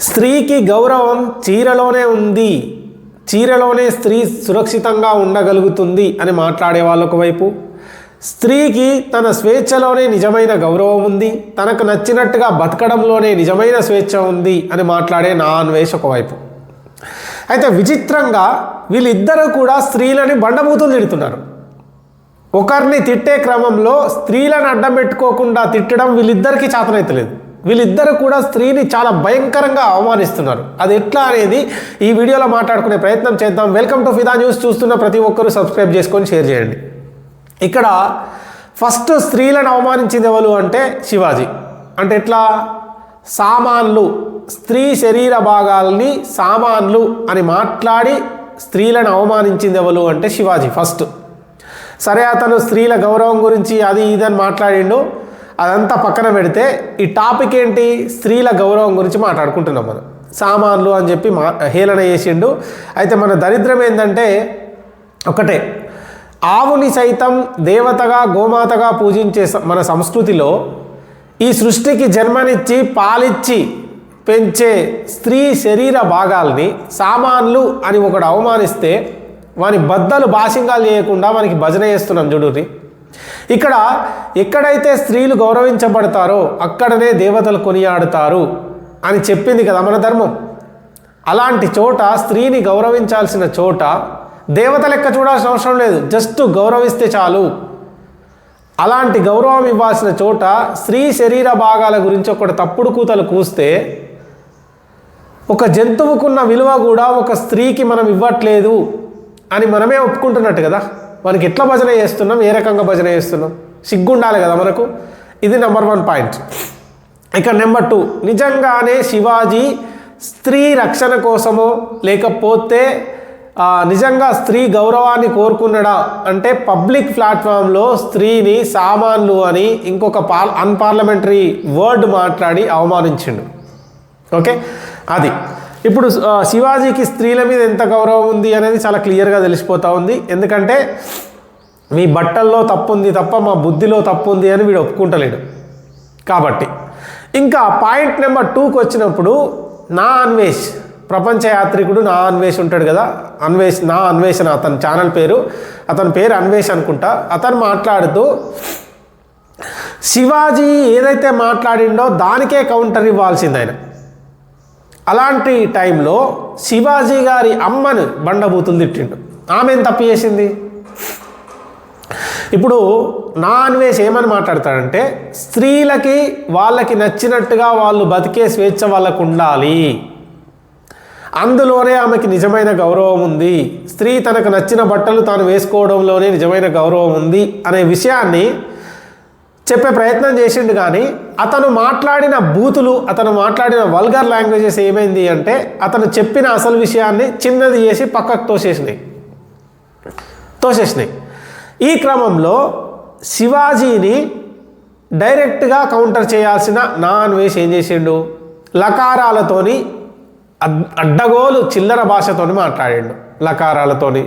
స్త్రీకి గౌరవం చీరలోనే ఉంది, చీరలోనే స్త్రీ సురక్షితంగా ఉండగలుగుతుంది అని మాట్లాడే వాళ్ళొక వైపు, స్త్రీకి తన స్వేచ్ఛలోనే నిజమైన గౌరవం ఉంది, తనకు నచ్చినట్టుగా బతకడంలోనే నిజమైన స్వేచ్ఛ ఉంది అని మాట్లాడే నా అన్వేష్ ఒకవైపు. అయితే విచిత్రంగా వీళ్ళిద్దరూ కూడా స్త్రీలని బండబూతులు తిడుతున్నారు. ఒకరిని తిట్టే క్రమంలో స్త్రీలను అడ్డం పెట్టుకోకుండా తిట్టడం వీళ్ళిద్దరికీ చేతనైతలేదు. వీళ్ళిద్దరూ కూడా స్త్రీని చాలా భయంకరంగా అవమానిస్తున్నారు. అది ఎట్లా అనేది ఈ వీడియోలో మాట్లాడుకునే ప్రయత్నం చేద్దాం. వెల్కమ్ టు ఫిదా న్యూస్. చూస్తున్న ప్రతి ఒక్కరూ సబ్స్క్రైబ్ చేసుకొని షేర్ చేయండి. ఇక్కడ ఫస్ట్ స్త్రీలను అవమానించింది ఎవరు అంటే శివాజీ. అంటే ఎట్లా? సామాన్లు, స్త్రీ శరీర భాగాల్ని సామాన్లు అని మాట్లాడి స్త్రీలను అవమానించింది ఎవరు అంటే శివాజీ ఫస్ట్. సరే, అతను స్త్రీల గౌరవం గురించి అది ఇదని మాట్లాడిండు, అదంతా పక్కన పెడితే ఈ టాపిక్ ఏంటి? స్త్రీల గౌరవం గురించి మాట్లాడుకుంటున్నాం మనం. సామాన్లు అని చెప్పి హేళన చేసిండు. అయితే మన దరిద్రం ఏంటంటే ఒకటే, ఆవుని సైతం దేవతగా గోమాతగా పూజించే మన సంస్కృతిలో ఈ సృష్టికి జన్మనిచ్చి పాలిచ్చి పెంచే స్త్రీ శరీర భాగాల్ని సామాన్లు అని ఒకడు అవమానిస్తే వాని బద్దలు బాసింగాలు చేయకుండా మనకి భజన చేస్తున్నాం చూడుర్రి. ఇక్కడ ఎక్కడైతే స్త్రీలు గౌరవించబడతారో అక్కడనే దేవతలు కొనియాడుతారు అని చెప్పింది కదా మన ధర్మం. అలాంటి చోట స్త్రీని గౌరవించాల్సిన చోట దేవత లెక్క చూడాల్సిన అవసరం లేదు, జస్ట్ గౌరవిస్తే చాలు. అలాంటి గౌరవం ఇవ్వాల్సిన చోట స్త్రీ శరీర భాగాల గురించి ఒకటి తప్పుడు కూతలు కూస్తే ఒక జంతువుకున్న విలువ కూడా ఒక స్త్రీకి మనం ఇవ్వట్లేదు అని మనమే ఒప్పుకుంటున్నట్టు కదా. మనకి ఎట్లా భజన చేస్తున్నాం, ఏ రకంగా భజన చేస్తున్నాం, సిగ్గుండాలి కదా మనకు. ఇది నెంబర్ 1 పాయింట్. ఇక నెంబర్ 2, నిజంగానే శివాజీ స్త్రీ రక్షణ కోసమో లేకపోతే నిజంగా స్త్రీ గౌరవాన్ని కోరుకున్నాడా అంటే పబ్లిక్ ప్లాట్ఫామ్లో స్త్రీని సామాన్లు అని ఇంకొక అన్పార్లమెంటరీ వర్డ్ మాట్లాడి అవమానించిండు. ఓకే, అది ఇప్పుడు శివాజీకి స్త్రీల మీద ఎంత గౌరవం ఉంది అనేది చాలా క్లియర్గా తెలిసిపోతూ ఉంది. ఎందుకంటే మీ బట్టల్లో తప్పు ఉంది తప్ప మా బుద్ధిలో తప్పు ఉంది అని వీడు ఒప్పుకుంటలేడు కాబట్టి. ఇంకా పాయింట్ నెంబర్ 2కి వచ్చినప్పుడు నా అన్వేష్, ప్రపంచ యాత్రికుడు నా అన్వేష్ ఉంటాడు కదా, నా అన్వేషణ అతని ఛానల్ పేరు, అతని పేరు అన్వేష్ అనుకుంటా. అతను మాట్లాడుతూ శివాజీ ఏదైతే మాట్లాడిండో దానికే కౌంటర్ ఇవ్వాల్సింది ఆయన. అలాంటి టైంలో శివాజీ గారి అమ్మను బండబూతులు తిట్టిండు. ఆమె ఏం తప్పు చేసింది? ఇప్పుడు నా అన్వేష్ ఏమని మాట్లాడతాడంటే స్త్రీలకి వాళ్ళకి నచ్చినట్టుగా వాళ్ళు బతికే స్వేచ్ఛ వాళ్ళకు ఉండాలి, అందులోనే ఆమెకి నిజమైన గౌరవం ఉంది, స్త్రీ తనకు నచ్చిన బట్టలు తాను వేసుకోవడంలోనే నిజమైన గౌరవం ఉంది అనే విషయాన్ని చెప్పే ప్రయత్నం చేసిండు. కానీ అతను మాట్లాడిన బూతులు, అతను మాట్లాడిన వల్గర్ లాంగ్వేజెస్ ఏమైంది అంటే అతను చెప్పిన అసలు విషయాన్ని చిన్నది చేసి పక్కకు తోసేసినాయి. ఈ క్రమంలో శివాజీని డైరెక్ట్గా కౌంటర్ చేయాల్సిన నా అన్వేష్ ఏం చేసిండు? లకారాలతోని అడ్డగోలు చిల్లర భాషతోని మాట్లాడిండు. లకారాలతోని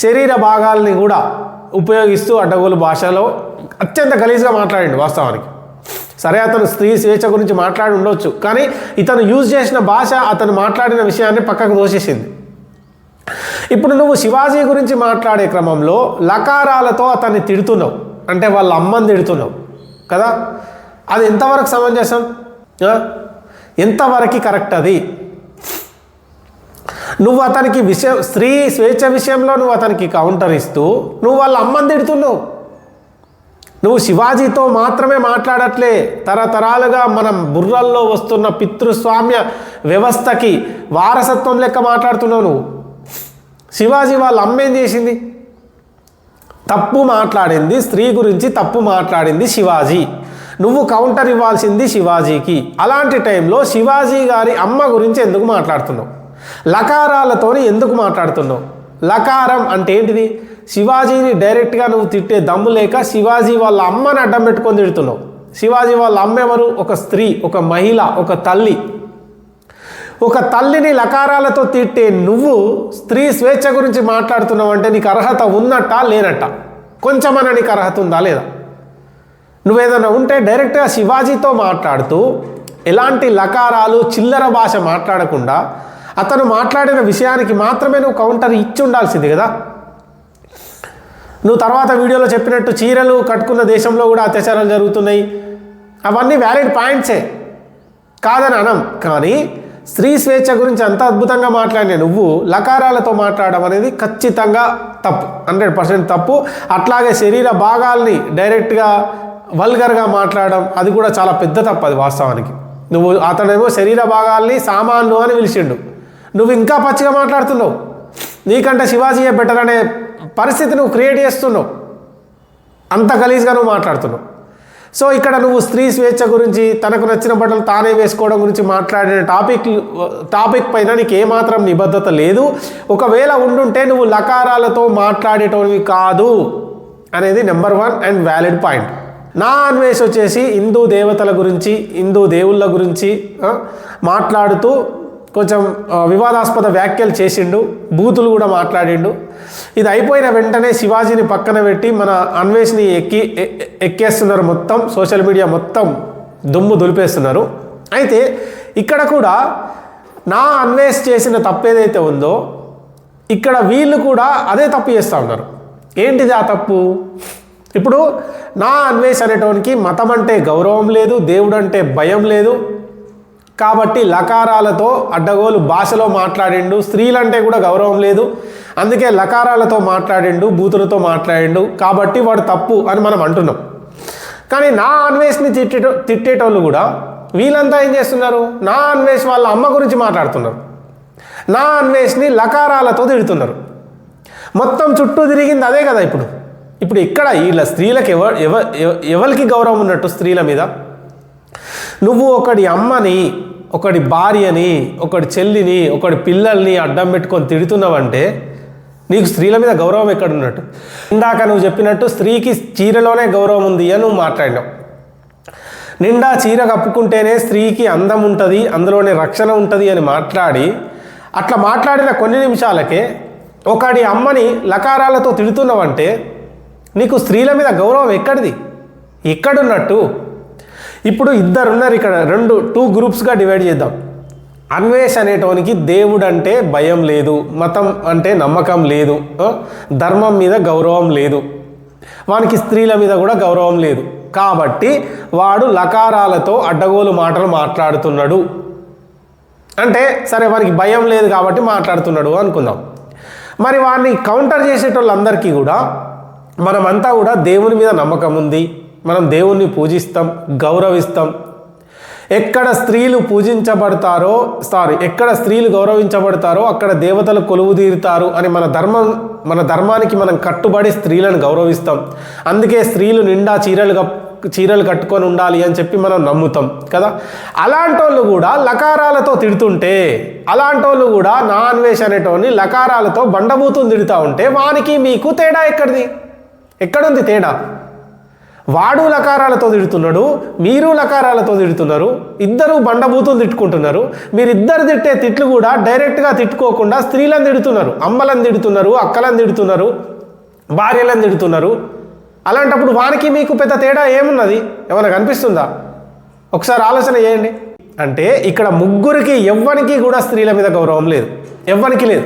శరీర భాగాల్ని కూడా ఉపయోగిస్తూ అడ్డగోలు భాషలో అత్యంత గలీజ్గా మాట్లాడిండు వాస్తవానికి. సరే, అతను స్త్రీ స్వేచ్ఛ గురించి మాట్లాడి ఉండొచ్చు, కానీ ఇతను యూజ్ చేసిన భాష అతను మాట్లాడిన విషయాన్ని పక్కకు దోసేసింది. ఇప్పుడు నువ్వు శివాజీ గురించి మాట్లాడే క్రమంలో లకారాలతో అతన్ని తిడుతున్నావు అంటే వాళ్ళ అమ్మని తిడుతున్నావు కదా. అది ఎంతవరకు సమంజసం? ఎంతవరకు కరెక్ట్? అది నువ్వు అతనికి స్త్రీ స్వేచ్ఛ విషయంలో నువ్వు అతనికి కౌంటర్ ఇస్తూ నువ్వు వాళ్ళ అమ్మని తిడుతున్నావు. నువ్వు శివాజీతో మాత్రమే మాట్లాడట్లే, తరతరాలుగా మనం బుర్రల్లో వస్తున్న పితృస్వామ్య వ్యవస్థకి వారసత్వం లెక్క మాట్లాడుతున్నావు నువ్వు. శివాజీ వాళ్ళ అమ్మ ఏం చేసింది? తప్పు మాట్లాడింది, స్త్రీ గురించి తప్పు మాట్లాడింది శివాజీ. నువ్వు కౌంటర్ ఇవ్వాల్సింది శివాజీకి. అలాంటి టైంలో శివాజీ గారి అమ్మ గురించి ఎందుకు మాట్లాడుతున్నావు? లకారాలతోని ఎందుకు మాట్లాడుతున్నావు? లకారం అంటే ఏంటిది? శివాజీని డైరెక్ట్గా నువ్వు తిట్టే దమ్ము లేక శివాజీ వాళ్ళ అమ్మని అడ్డం పెట్టుకొని తిడుతున్నావు. శివాజీ వాళ్ళ అమ్మ ఎవరు? ఒక స్త్రీ, ఒక మహిళ, ఒక తల్లి. ఒక తల్లిని లకారాలతో తిట్టే నువ్వు స్త్రీ స్వేచ్ఛ గురించి మాట్లాడుతున్నావు అంటే నీకు అర్హత ఉన్నట్టా లేనట్టా? కొంచెమన్నా నీకు అర్హత ఉందా లేదా? నువ్వేదైనా ఉంటే డైరెక్ట్గా శివాజీతో మాట్లాడుతూ ఎలాంటి లకారాలు చిల్లర భాష మాట్లాడకుండా అతను మాట్లాడిన విషయానికి మాత్రమే నువ్వు కౌంటర్ ఇచ్చి ఉండాల్సింది కదా. నువ్వు తర్వాత వీడియోలో చెప్పినట్టు చీరలు కట్టుకున్న దేశంలో కూడా అత్యాచారాలు జరుగుతున్నాయి, అవన్నీ వ్యాలిడ్ పాయింట్సే, కాదని అనం. కానీ స్త్రీ స్వేచ్ఛ గురించి అంత అద్భుతంగా మాట్లాడిన నువ్వు లకారాలతో మాట్లాడడం అనేది ఖచ్చితంగా తప్పు, 100% తప్పు. అట్లాగే శరీర భాగాల్ని డైరెక్ట్గా వల్గర్గా మాట్లాడడం అది కూడా చాలా పెద్ద తప్పు. అది వాస్తవానికి నువ్వు అతనేమో శరీర భాగాల్ని సామాన్లు అని పిలిచిండు, నువ్వు ఇంకా పచ్చిగా మాట్లాడుతున్నావు. నీకంటే శివాజీయే బెటర్ అనే పరిస్థితి నువ్వు క్రియేట్ చేస్తున్నావు, అంత గలీజ్గా నువ్వు మాట్లాడుతున్నావు. సో ఇక్కడ నువ్వు స్త్రీ స్వేచ్ఛ గురించి, తనకు నచ్చిన బట్టలు తానే వేసుకోవడం గురించి మాట్లాడిన టాపిక్ పైన నీకు ఏమాత్రం నిబద్ధత లేదు. ఒకవేళ ఉండుంటే నువ్వు లకారాలతో మాట్లాడేటోనివి కాదు అనేది నెంబర్ 1 అండ్ వ్యాలిడ్ పాయింట్. నా అన్వేష్ వచ్చేసి హిందూ దేవతల గురించి, హిందూ దేవుళ్ళ గురించి మాట్లాడుతూ కొంచెం వివాదాస్పద వ్యాఖ్యలు చేసిండు, బూతులు కూడా మాట్లాడిండు. ఇది అయిపోయిన వెంటనే శివాజీని పక్కన పెట్టి మన అన్వేష్ని ఎక్కేస్తున్నారు, మొత్తం సోషల్ మీడియా మొత్తం దుమ్ము దులిపేస్తున్నారు. అయితే ఇక్కడ కూడా నా అన్వేష్ చేసిన తప్పు ఏదైతే ఉందో ఇక్కడ వీళ్ళు కూడా అదే తప్పు చేస్తూ ఉన్నారు. ఏంటిది ఆ తప్పు? ఇప్పుడు నా అన్వేష్ అనేటోనికి మతం అంటే గౌరవం లేదు, దేవుడు అంటే భయం లేదు, కాబట్టి లకారాలతో అడ్డగోలు భాషలో మాట్లాడిండు. స్త్రీలంటే కూడా గౌరవం లేదు, అందుకే లకారాలతో మాట్లాడిండు, బూతులతో మాట్లాడిండు, కాబట్టి వాడు తప్పు అని మనం అంటున్నాం. కానీ నా అన్వేష్ని తిట్టేటోళ్ళు కూడా వీళ్ళంతా ఏం చేస్తున్నారు? నా అన్వేష్ వాళ్ళ అమ్మ గురించి మాట్లాడుతున్నారు, నా అన్వేష్ని లకారాలతో తిడుతున్నారు. మొత్తం చుట్టూ తిరిగింది అదే కదా. ఇప్పుడు ఇక్కడ వీళ్ళ స్త్రీలకు ఎవరికి గౌరవం ఉన్నట్టు స్త్రీల మీద? నువ్వు ఒకడి అమ్మని, ఒకడి భార్యని, ఒకడి చెల్లిని, ఒకడి పిల్లల్ని అడ్డం పెట్టుకొని తిడుతున్నావంటే నీకు స్త్రీల మీద గౌరవం ఎక్కడున్నట్టు? ఇందాక నువ్వు చెప్పినట్టు స్త్రీకి చీరలోనే గౌరవం ఉంది అని నువ్వు మాట్లాడినావు. నిండా చీర కప్పుకుంటేనే స్త్రీకి అందం ఉంటుంది, అందులోనే రక్షణ ఉంటుంది అని మాట్లాడి అట్లా మాట్లాడిన కొన్ని నిమిషాలకే ఒకడి అమ్మని లకారాలతో తిడుతున్నావంటే నీకు స్త్రీల మీద గౌరవం ఎక్కడున్నట్టు? ఇప్పుడు ఇద్దరున్నారు ఇక్కడ, 2 గ్రూప్స్గా డివైడ్ చేద్దాం. అన్వేష్ అనేటోనికి దేవుడు అంటే భయం లేదు, మతం అంటే నమ్మకం లేదు, ధర్మం మీద గౌరవం లేదు, వానికి స్త్రీల మీద కూడా గౌరవం లేదు, కాబట్టి వాడు లకారాలతో అడ్డగోలు మాటలు మాట్లాడుతున్నాడు. అంటే సరే వానికి భయం లేదు కాబట్టి మాట్లాడుతున్నాడు అనుకుందాం. మరి వాడిని కౌంటర్ చేసేటోళ్ళందరికీ కూడా మనమంతా కూడా దేవుని మీద నమ్మకం ఉంది, మనం దేవుణ్ణి పూజిస్తాం, గౌరవిస్తాం. ఎక్కడ స్త్రీలు ఎక్కడ స్త్రీలు గౌరవించబడతారో అక్కడ దేవతలు కొలువు తీరుతారు అని మన ధర్మానికి మనం కట్టుబడి స్త్రీలను గౌరవిస్తాం. అందుకే స్త్రీలు నిండా చీరలు కట్టుకొని ఉండాలి అని చెప్పి మనం నమ్ముతాం కదా. అలాంటోళ్ళు కూడా లకారాలతో తిడుతుంటే, అలాంటోళ్ళు కూడా నా అన్వేష్ అనేటోని లకారాలతో బండబూతులు తిడుతూ ఉంటే వానికి మీకు తేడా ఎక్కడుంది తేడా? వాడు లకారాలతో తిడుతున్నాడు, మీరు లకారాలతో తిడుతున్నారు, ఇద్దరు బండబూతులు తిట్టుకుంటున్నారు. మీరిద్దరు తిట్టే తిట్లు కూడా డైరెక్ట్గా తిట్టుకోకుండా స్త్రీలను తిడుతున్నారు, అమ్మలను తిడుతున్నారు, అక్కలను తిడుతున్నారు, భార్యలను తిడుతున్నారు. అలాంటప్పుడు వానికి మీకు పెద్ద తేడా ఏమున్నది? ఏమైనా కనిపిస్తుందా? ఒకసారి ఆలోచన చేయండి. అంటే ఇక్కడ ముగ్గురికి ఎవ్వరికి కూడా స్త్రీల మీద గౌరవం లేదు, ఎవ్వరికి లేదు.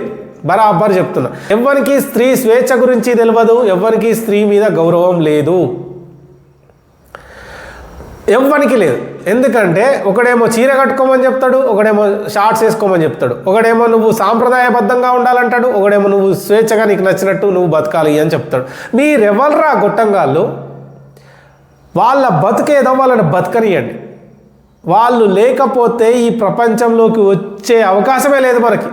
బరాబర్ చెప్తున్నా, ఎవ్వరికి స్త్రీ స్వేచ్ఛ గురించి తెలియదు, ఎవ్వరికి స్త్రీ మీద గౌరవం లేదు, ఎవ్వరికి లేదు. ఎందుకంటే ఒకడేమో చీర కట్టుకోమని చెప్తాడు, ఒకడేమో షార్ట్స్ వేసుకోమని చెప్తాడు, ఒకడేమో నువ్వు సాంప్రదాయబద్ధంగా ఉండాలంటాడు, ఒకడేమో నువ్వు స్వేచ్ఛగా నీకు నచ్చినట్టు నువ్వు బతకాలి అని చెప్తాడు. మీరెవరురా గొట్టంగాళ్ళు? వాళ్ళ బతుకేదో వాళ్ళని బతకనియండి. వాళ్ళు లేకపోతే ఈ ప్రపంచంలోకి వచ్చే అవకాశమే లేదు మనకి.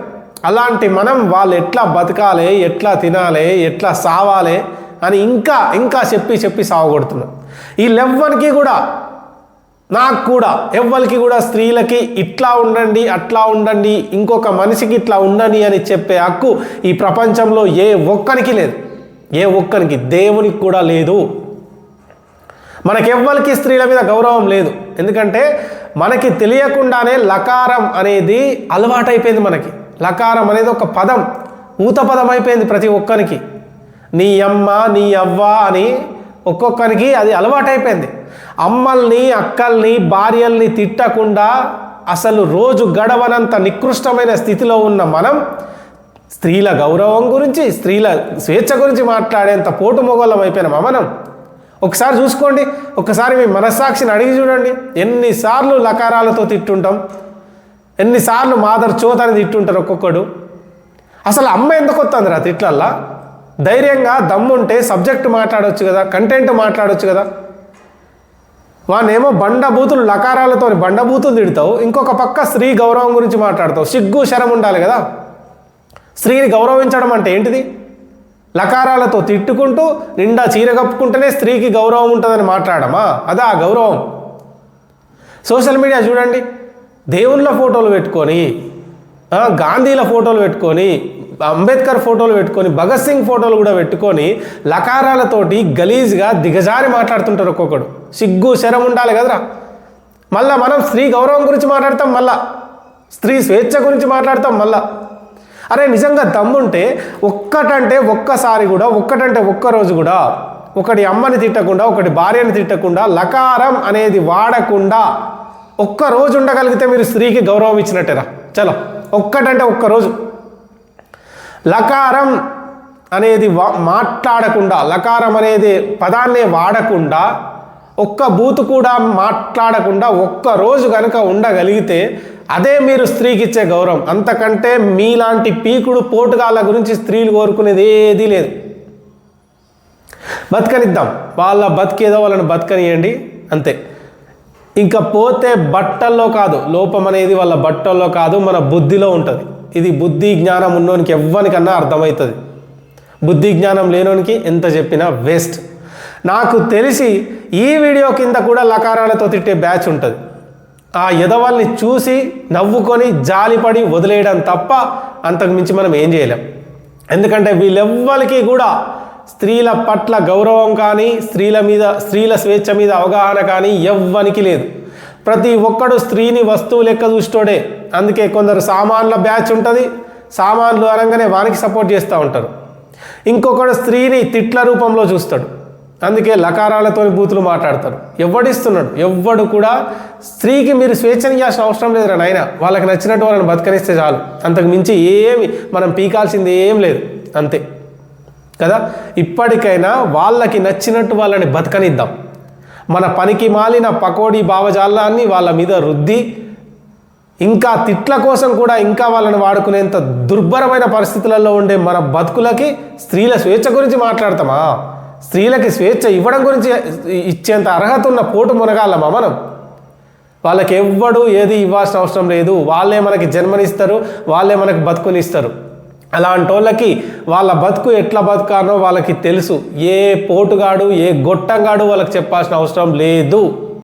అలాంటి మనం వాళ్ళు ఎట్లా బతకాలి, ఎట్లా తినాలి, ఎట్లా సావాలి అని ఇంకా చెప్పి సావగొడుతున్నాం. వీళ్ళెవ్వరికి కూడా, నాకు కూడా, ఎవ్వరికి కూడా స్త్రీలకి ఇట్లా ఉండండి, అట్లా ఉండండి, ఇంకొక మనిషికి ఇట్లా ఉండండి అని చెప్పే హక్కు ఈ ప్రపంచంలో ఏ ఒక్కరికి లేదు, ఏ ఒక్కరికి, దేవునికి కూడా లేదు. మనకెవ్వరికి స్త్రీల మీద గౌరవం లేదు. ఎందుకంటే మనకి తెలియకుండానే లకారం అనేది అలవాటైపోయింది. మనకి లకారం అనేది ఒక పదం, ఊత పదం అయిపోయింది ప్రతి ఒక్కరికి. నీ అమ్మ, నీ అవ్వ అని ఒక్కొక్కరికి అది అలవాటైపోయింది. అమ్మల్ని, అక్కల్ని, భార్యల్ని తిట్టకుండా అసలు రోజు గడవనంత నికృష్టమైన స్థితిలో ఉన్న మనం స్త్రీల గౌరవం గురించి, స్త్రీల స్వేచ్ఛ గురించి మాట్లాడేంత పోటు మొగోళ్ళం అయిపోయినామా మనం? ఒకసారి చూసుకోండి, ఒకసారి మీ మనస్సాక్షిని అడిగి చూడండి. ఎన్నిసార్లు లకారాలతో తిట్టుంటాం, ఎన్నిసార్లు మాదర్ చోత్ అని తిట్టుంటారు ఒక్కొక్కడు. అసలు అమ్మ ఎందుకు వస్తుందిరా తిట్లల్లా? ధైర్యంగా దమ్ముంటే సబ్జెక్ట్ మాట్లాడవచ్చు కదా, కంటెంట్ మాట్లాడవచ్చు కదా. వానేమో బండబూతులు, లకారాలతో బండబూతులు తిడతావు, ఇంకొక పక్క స్త్రీ గౌరవం గురించి మాట్లాడతావు. సిగ్గు శరం ఉండాలి కదా. స్త్రీని గౌరవించడం అంటే ఏంటిది? లకారాలతో తిట్టుకుంటూ నిండా చీర కప్పుకుంటేనే స్త్రీకి గౌరవం ఉంటుందని మాట్లాడమా? అదా గౌరవం? సోషల్ మీడియా చూడండి, దేవుళ్ళ ఫోటోలు పెట్టుకొని, గాంధీల ఫోటోలు పెట్టుకొని, అంబేద్కర్ ఫోటోలు పెట్టుకొని, భగత్ సింగ్ ఫోటోలు కూడా పెట్టుకొని లకారాలతోటి గలీజ్గా దిగజారి మాట్లాడుతుంటారు ఒక్కొక్కడు. సిగ్గు శరం ఉండాలి కదరా. మళ్ళా మనం స్త్రీ గౌరవం గురించి మాట్లాడతాం, మళ్ళా స్త్రీ స్వేచ్ఛ గురించి మాట్లాడతాం మళ్ళా. అరే నిజంగా దమ్ముంటే ఒక్కసారి కూడా, ఒక్కరోజు కూడా ఒకటి అమ్మని తిట్టకుండా, ఒకటి భార్యని తిట్టకుండా, లకారం అనేది వాడకుండా ఒక్కరోజు ఉండగలిగితే మీరు స్త్రీకి గౌరవం ఇచ్చినట్టేరా. చలో, ఒక్కరోజు లకారం అనేది మాట్లాడకుండా, లకారం అనేది పదాన్నే వాడకుండా, ఒక్క బూతు కూడా మాట్లాడకుండా ఒక్కరోజు కనుక ఉండగలిగితే అదే మీరు స్త్రీకి ఇచ్చే గౌరవం. అంతకంటే మీలాంటి పీకుడు పోటుగాళ్ళ గురించి స్త్రీలు కోరుకునేది ఏదీ లేదు. బతకనిద్దాం, వాళ్ళ బతికేదో వాళ్ళని బతకనియండి అంతే. ఇంకా పోతే బట్టల్లో కాదు, లోపం అనేది వాళ్ళ బట్టల్లో కాదు, మన బుద్ధిలో ఉంటుంది. ఇది బుద్ధి జ్ఞానం ఉన్నోనికి ఎవ్వనికన్నా అర్థమవుతుంది. బుద్ధి జ్ఞానం లేనోనికి ఎంత చెప్పినా వేస్ట్. నాకు తెలిసి ఈ వీడియో కింద కూడా లకారాలతో తిట్టే బ్యాచ్ ఉంటుంది. ఆ ఎదవాళ్ళని చూసి నవ్వుకొని జాలిపడి వదిలేయడం తప్ప అంతకు మించి మనం ఏం చేయలేం. ఎందుకంటే వీళ్ళెవ్వరికి కూడా స్త్రీల పట్ల గౌరవం కానీ, స్త్రీల స్వేచ్ఛ మీద అవగాహన కానీ ఎవ్వనికి లేదు. ప్రతి ఒక్కడు స్త్రీని వస్తువు లెక్క చూస్తోడే. అందుకే కొందరు సామాన్ల బ్యాచ్ ఉంటుంది, సామాన్లు అనగానే వానికి సపోర్ట్ చేస్తూ ఉంటారు. ఇంకొకడు స్త్రీని తిట్ల రూపంలో చూస్తాడు, అందుకే లకారాలతో బూతులు మాట్లాడతారు. ఎవడిస్తున్నాడు? ఎవ్వడు కూడా స్త్రీకి మీరు స్వేచ్ఛని ఇవ్వాల్సిన అవసరం లేదురా నాయన. వాళ్ళకి నచ్చినట్టు వాళ్ళని బతకనిస్తే చాలు, అంతకు మించి ఏమి మనం పీకాల్సింది ఏం లేదు, అంతే కదా. ఇప్పటికైనా వాళ్ళకి నచ్చినట్టు వాళ్ళని బతకనిద్దాం. మన పనికి మాలిన పకోడీ భావజాలాన్ని వాళ్ళ మీద రుద్ది, ఇంకా తిట్ల కోసం కూడా ఇంకా వాళ్ళని వాడుకునేంత దుర్భరమైన పరిస్థితులలో ఉండే మన బతుకులకి స్త్రీల స్వేచ్ఛ గురించి మాట్లాడతామా? స్త్రీలకి స్వేచ్ఛ ఇవ్వడం గురించి ఇచ్చేంత అర్హత ఉన్న పోటు మునగాలమా మనం? వాళ్ళకి ఎవ్వడు ఏది ఇవ్వాల్సిన అవసరం లేదు. వాళ్ళే మనకి జన్మనిస్తారు, వాళ్ళే మనకి బతుకునిస్తారు. అలాంటి వాళ్ళకి వాళ్ళ బతుకు ఎట్లా బతుకానో వాళ్ళకి తెలుసు. ఏ పోటుగాడు, ఏ గొట్టంగాడు వాళ్ళకి చెప్పాల్సిన అవసరం లేదు.